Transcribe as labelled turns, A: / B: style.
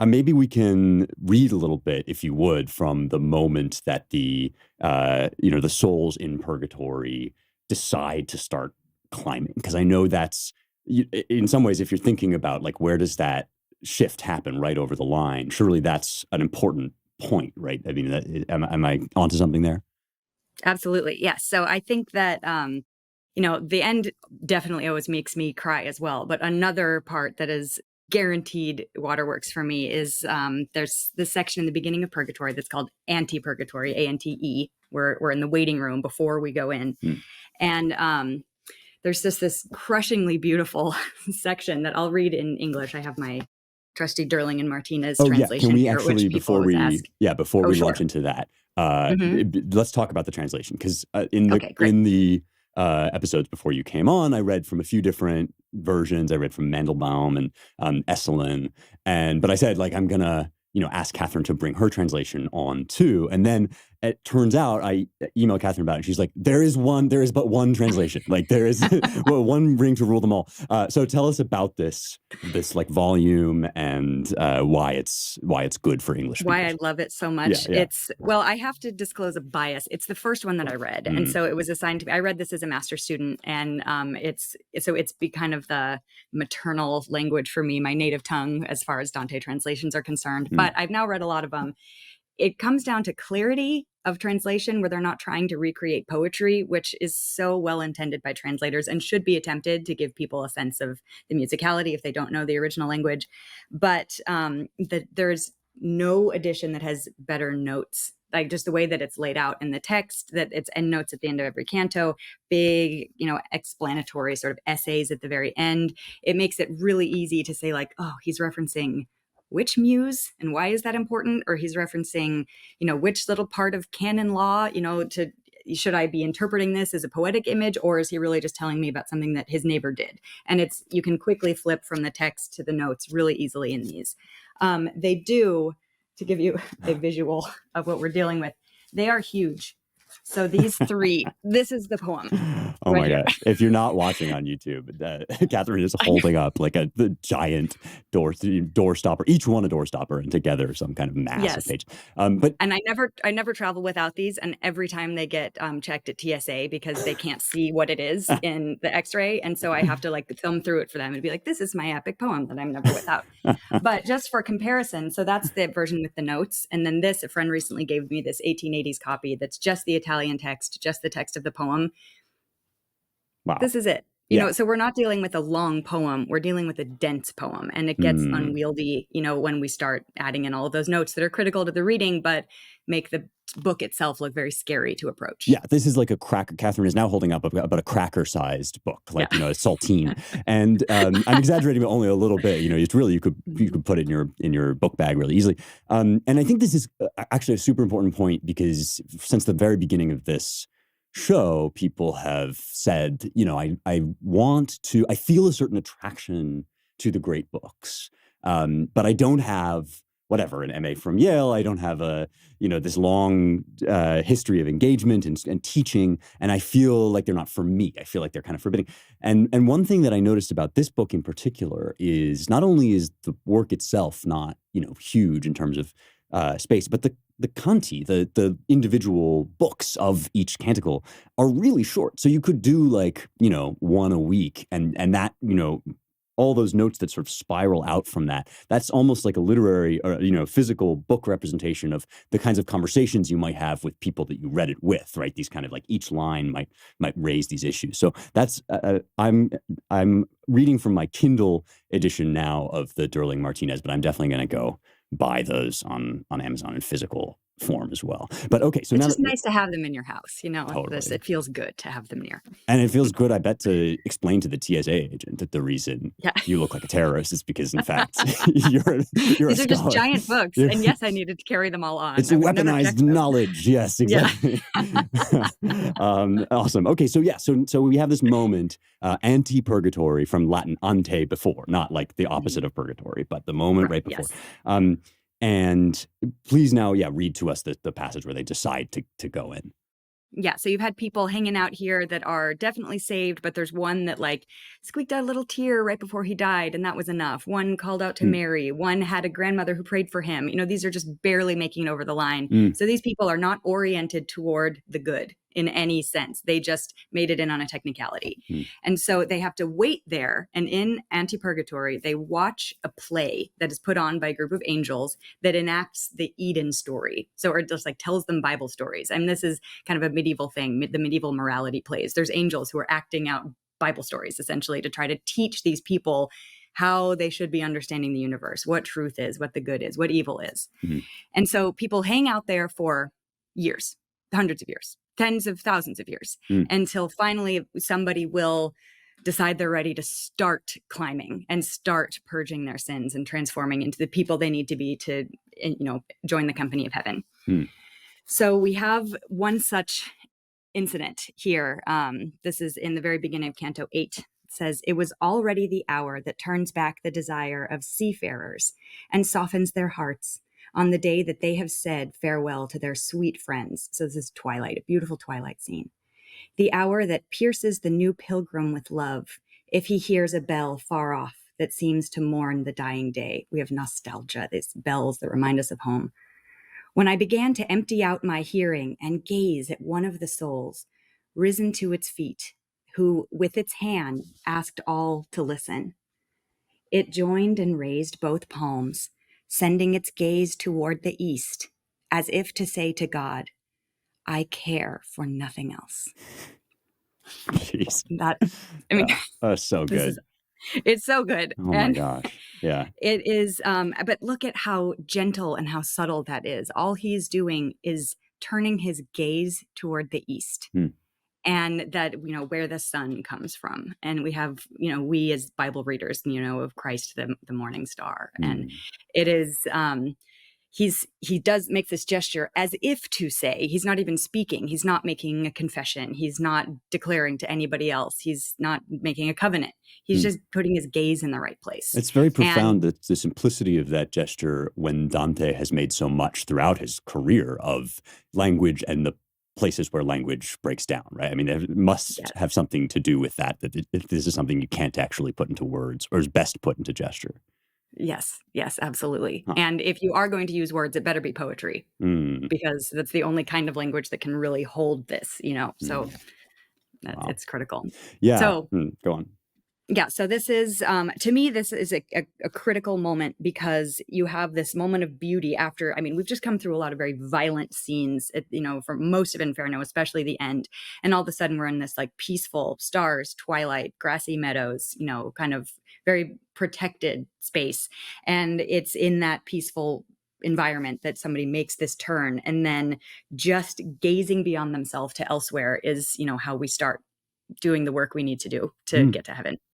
A: maybe we can read a little bit, if you would, from the moment that the souls in purgatory decide to start climbing. Because I know that's, in some ways, if you're thinking about like where does that shift happen right over the line, surely that's an important point, right? I mean, am I onto something there?
B: Absolutely. Yes. So I think that, the end definitely always makes me cry as well. But another part that is guaranteed waterworks for me is there's this section in the beginning of Purgatory that's called Antipurgatory, Ante. We're in the waiting room before we go in. And there's just this crushingly beautiful section that I'll read in English. I have my trusty Durling and Martinez translation.
A: Can we
B: here,
A: actually,
B: which
A: before
B: people
A: we,
B: ask.
A: before we
B: Sure.
A: launch into that, let's talk about the translation. Because
B: Okay, great.
A: in the episodes before you came on, I read from a few different versions. I read from Mandelbaum and Esselin, but I said, like, I'm gonna ask Catherine to bring her translation on too. And then it turns out I emailed Catherine about it. And she's like, there is but one translation. Like there is one ring to rule them all. So tell us about this like volume and why it's good for English speakers.
B: Why I love it so much.
A: Yeah.
B: I have to disclose a bias. It's the first one that I read. And so it was assigned to me. I read this as a master's student, and it's kind of the maternal language for me, my native tongue, as far as Dante translations are concerned. But I've now read a lot of them. It comes down to clarity of translation, where they're not trying to recreate poetry, which is so well intended by translators and should be attempted to give people a sense of the musicality if they don't know the original language. But there's no edition that has better notes, like just the way that it's laid out in the text, that it's endnotes at the end of every canto, big, explanatory sort of essays at the very end. It makes it really easy to say, like, oh, he's referencing which muse and why is that important? Or he's referencing, which little part of canon law, should I be interpreting this as a poetic image, or is he really just telling me about something that his neighbor did? And you can quickly flip from the text to the notes really easily in these. They do, to give you a visual of what we're dealing with, they are huge. So these three, this is the poem.
A: Oh my gosh. If you're not watching on YouTube, Catherine is holding up like the giant door stopper, each one a door stopper, and together some kind of massive page. And
B: I never travel without these. And every time they get checked at TSA, because they can't see what it is in the x-ray. And so I have to like thumb through it for them and be like, this is my epic poem that I'm never without. But just for comparison, so that's the version with the notes. And then a friend recently gave me this 1880s copy that's just the Italian text, just the text of the poem.
A: Wow.
B: This is it. So we're not dealing with a long poem. We're dealing with a dense poem. And it gets unwieldy, when we start adding in all of those notes that are critical to the reading, but make the book itself look very scary to approach.
A: Yeah, this is like a cracker. Catherine is now holding up about a cracker-sized book, like, a saltine. And I'm exaggerating only a little bit. It's really, you could put it in your book bag really easily. And I think this is actually a super important point, because since the very beginning of this show, people have said, I feel a certain attraction to the great books, but I don't have an MA from Yale. I don't have this long history of engagement and teaching, and I feel like they're not for me. I feel like they're kind of forbidding. And one thing that I noticed about this book in particular is not only is the work itself not huge in terms of space, but the canti, the individual books of each canticle are really short. So you could do one a week, and that, all those notes that sort of spiral out from that's almost like a literary or, physical book representation of the kinds of conversations you might have with people that you read it with, right? These kind of like each line might raise these issues. So that's, I'm reading from my Kindle edition now of the Durling Martinez, but I'm definitely going to go buy those on Amazon in physical form as well. But okay, so
B: it's
A: now
B: just nice to have them in your house.
A: Totally.
B: It feels good to have them near.
A: And it feels good, I bet, to explain to the TSA agent that the reason you look like a terrorist is because, in fact, you're
B: These
A: a
B: are just giant books, and yes, I needed to carry them all on.
A: It's weaponized knowledge. Yes, exactly. Yeah. Awesome. Okay, so we have this moment, Antipurgatory, from Latin ante, before, not like the opposite of purgatory, but the moment right before. Yes. And please now, read to us the passage where they decide to go in.
B: Yeah, so you've had people hanging out here that are definitely saved, but there's one that like squeaked out a little tear right before he died, and that was enough. One called out to
A: Mm.
B: Mary. One had a grandmother who prayed for him. These are just barely making it over the line.
A: Mm.
B: So these people are not oriented toward the good in any sense. They just made it in on a technicality.
A: Mm.
B: And so they have to wait there. And in Antipurgatory, they watch a play that is put on by a group of angels that enacts the Eden story. So, or just like tells them Bible stories. And this is kind of a medieval thing, the medieval morality plays. There's angels who are acting out Bible stories, essentially, to try to teach these people how they should be understanding the universe, what truth is, what the good is, what evil is.
A: Mm-hmm.
B: And so people hang out there for years, hundreds of years, tens of thousands of years, until finally somebody will decide they're ready to start climbing and start purging their sins and transforming into the people they need to be to, join the company of heaven. So we have one such incident here. This is in the very beginning of Canto 8. It says, "It was already the hour that turns back the desire of seafarers and softens their hearts on the day that they have said farewell to their sweet friends." So this is twilight, a beautiful twilight scene. "The hour that pierces the new pilgrim with love, if he hears a bell far off that seems to mourn the dying day." We have nostalgia, these bells that remind us of home. "When I began to empty out my hearing and gaze at one of the souls, risen to its feet, who with its hand asked all to listen. It joined and raised both palms, sending its gaze toward the east, as if to say to God, 'I care for nothing else.'"
A: Jeez. That's so good.
B: It's so good.
A: Oh my gosh. Yeah.
B: It is, but look at how gentle and how subtle that is. All he's doing is turning his gaze toward the east. And that, where the sun comes from. And we have, we as Bible readers, of Christ, the morning star. And it is, he does make this gesture as if to say, he's not even speaking. He's not making a confession. He's not declaring to anybody else. He's not making a covenant. He's just putting his gaze in the right place.
A: It's very profound, that the simplicity of that gesture, when Dante has made so much throughout his career of language and the places where language breaks down, right? I mean, it must have something to do with that this is something you can't actually put into words, or is best put into gesture.
B: Yes, absolutely. And if you are going to use words, it better be poetry, because that's the only kind of language that can really hold this, so it's critical.
A: Yeah.
B: So
A: go on.
B: Yeah. So this is, to me, this is a critical moment, because you have this moment of beauty after, we've just come through a lot of very violent scenes, for most of Inferno, especially the end. And all of a sudden we're in this like peaceful stars, twilight, grassy meadows, kind of very protected space. And it's in that peaceful environment that somebody makes this turn, and then just gazing beyond themselves to elsewhere is, how we start doing the work we need to do to get to heaven.